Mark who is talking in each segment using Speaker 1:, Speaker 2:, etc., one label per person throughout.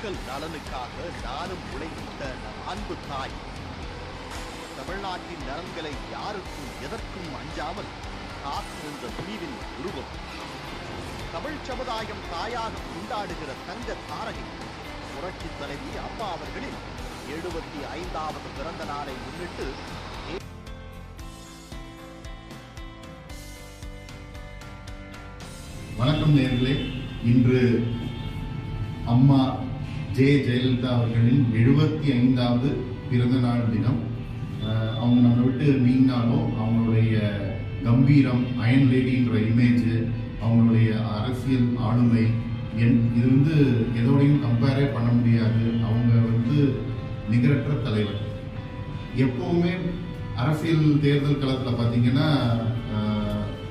Speaker 1: மக்கள் நலனுக்காக நானும் உழைத்த அன்பு தாய். தமிழ்நாட்டின் நலன்களை யாருக்கும் எதற்கும் அஞ்சாமல் காத்திருந்த துணிவின் உருவம். தமிழ் சமுதாயம் தாயாக கொண்டாடுகிற தங்க தாரகை புரட்சி தலைவி அம்மா அவர்களின் 75வது பிறந்த நாளை முன்னிட்டு
Speaker 2: வணக்கம் நேயர்களே. இன்று அம்மா ஜெயலலிதா அவர்களின் 75வது பிறந்த நாள் தினம். அவங்க நம்மளை விட்டு நீங்கினாலும் அவங்களுடைய கம்பீரம், அயன் லேடின்ற இமேஜ், அவங்களுடைய அரசியல் ஆளுமை இது எதோடையும் கம்பேரே பண்ண முடியாது. அவங்க நிகரற்ற தலைவர். எப்பவுமே அரசியல் தேர்தல் களத்தில் பார்த்தீங்கன்னா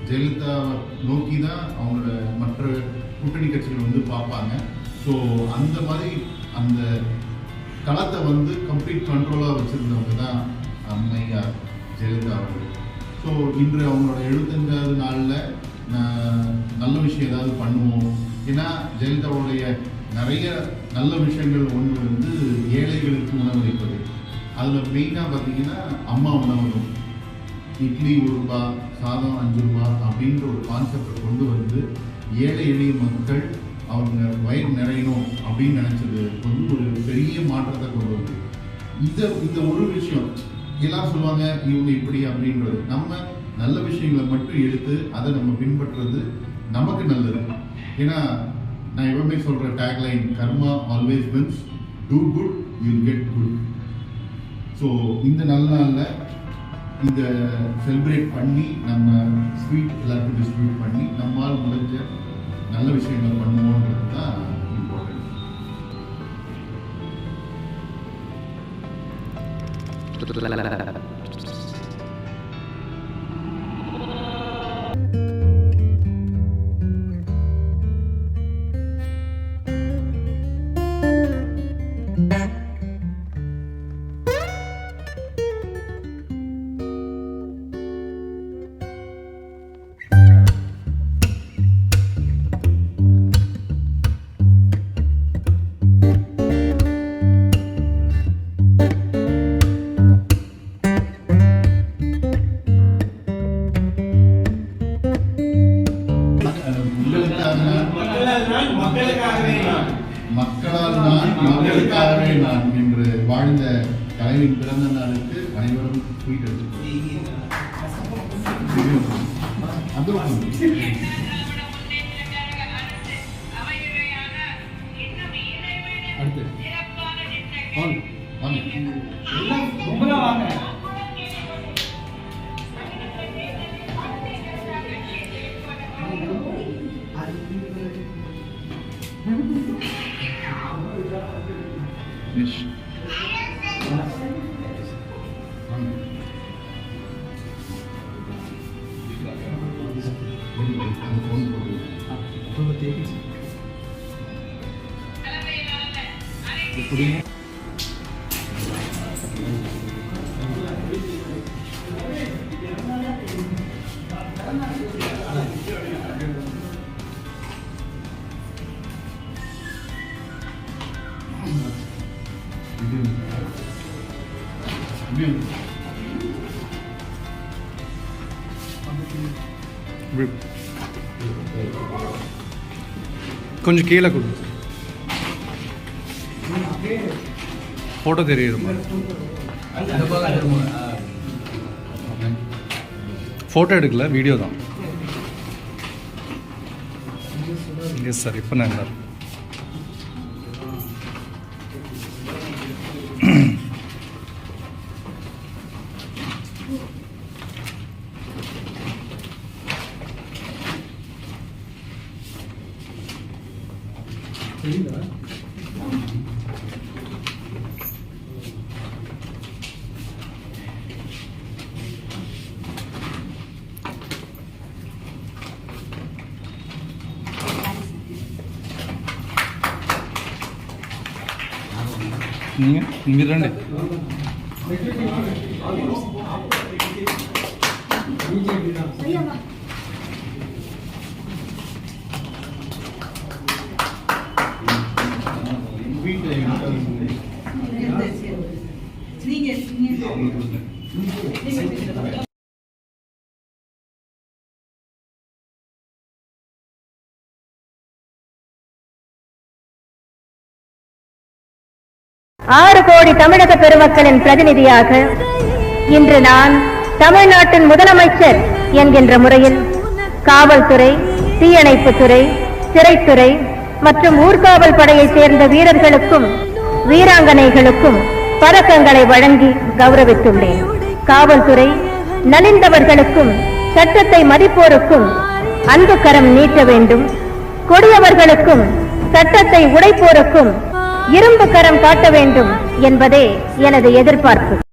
Speaker 2: ஜெயலலிதாவை நோக்கி தான் அவங்களோட மற்ற கூட்டணி கட்சிகள் பார்ப்பாங்க. ஸோ அந்த மாதிரி அந்த களத்தை கம்ப்ளீட் கண்ட்ரோலாக வச்சுருந்தவங்க தான் அம்மையார் ஜெயலலிதா அவர்கள். ஸோ இன்று அவங்களோட 75வது நாளில் நல்ல விஷயம் ஏதாவது பண்ணுவோம். ஏன்னா ஜெயலலிதாவுடைய நிறைய நல்ல விஷயங்கள் ஒன்று ஏழைகளுக்கு உணவளிப்பது. அதில் மெயினாக பார்த்தீங்கன்னா அம்மா உணவகம், இட்லி 1 ரூபா, சாதம் 5 ரூபா அப்படின்ற ஒரு கான்செப்டை கொண்டு ஏழை எளிய மக்கள் அவங்க வயிறு நிறையணும் அப்படின்னு நினச்சது ஒரு பெரிய மாற்றத்தை கொண்டு வந்து இந்த ஒரு விஷயம் எல்லாம் சொல்லுவாங்க இவங்க இப்படி அப்படின்றது. நம்ம நல்ல விஷயங்களை மட்டும் எடுத்து அதை நம்ம பின்பற்றுறது நமக்கு நல்லது. ஏன்னா நான் எப்பவுமே சொல்கிற tagline karma always wins, do good you'll get good. So இந்த நல்ல நாளில் இதை செலிப்ரேட் பண்ணி நம்ம ஸ்வீட் எல்லாருக்கும் டிஸ்ட்ரிபியூட் பண்ணி நம்மால் முடிஞ்ச நல்ல விஷயங்கள் பண்ணுவோன்றது தான் இம்பார்ட்டன்ட். மக்களால் நான், மக்களுக்காகவே நான் என்று வாழ்ந்த தலைவின் பிறந்த நாளுக்கு அனைவரும் ஸ்வீட் எடுத்துக்கொள்ளும்.
Speaker 3: கொஞ்சம் கீழே கொடு, ஃபோட்டோ தெரியுது. ஃபோட்டோ எடுக்கல, வீடியோ தான். எஸ் சார், இப்போ நான் நல்லா మీరు రండి.
Speaker 2: வீட்டில்
Speaker 4: ஆறு கோடி தமிழக பெருமக்களின் பிரதிநிதியாக இன்று நான் தமிழ்நாட்டின் முதலமைச்சர் என்கின்ற முறையில் காவல்துறை, தீயணைப்புத்துறை, சிறைத்துறை மற்றும் ஊர்காவல் படையைச் சேர்ந்த வீரர்களுக்கும் வீராங்கனைகளுக்கும் பதக்கங்களை வழங்கி கௌரவித்துள்ளேன். காவல்துறை நலிந்தவர்களுக்கும் சட்டத்தை மதிப்போருக்கும் அன்பு கரம் நீட்ட வேண்டும். கொடியவர்களுக்கும் சட்டத்தை உடைப்போருக்கும் இரும்பு கரம் காட்ட வேண்டும் என்பதே எனது எதிர்பார்ப்பு.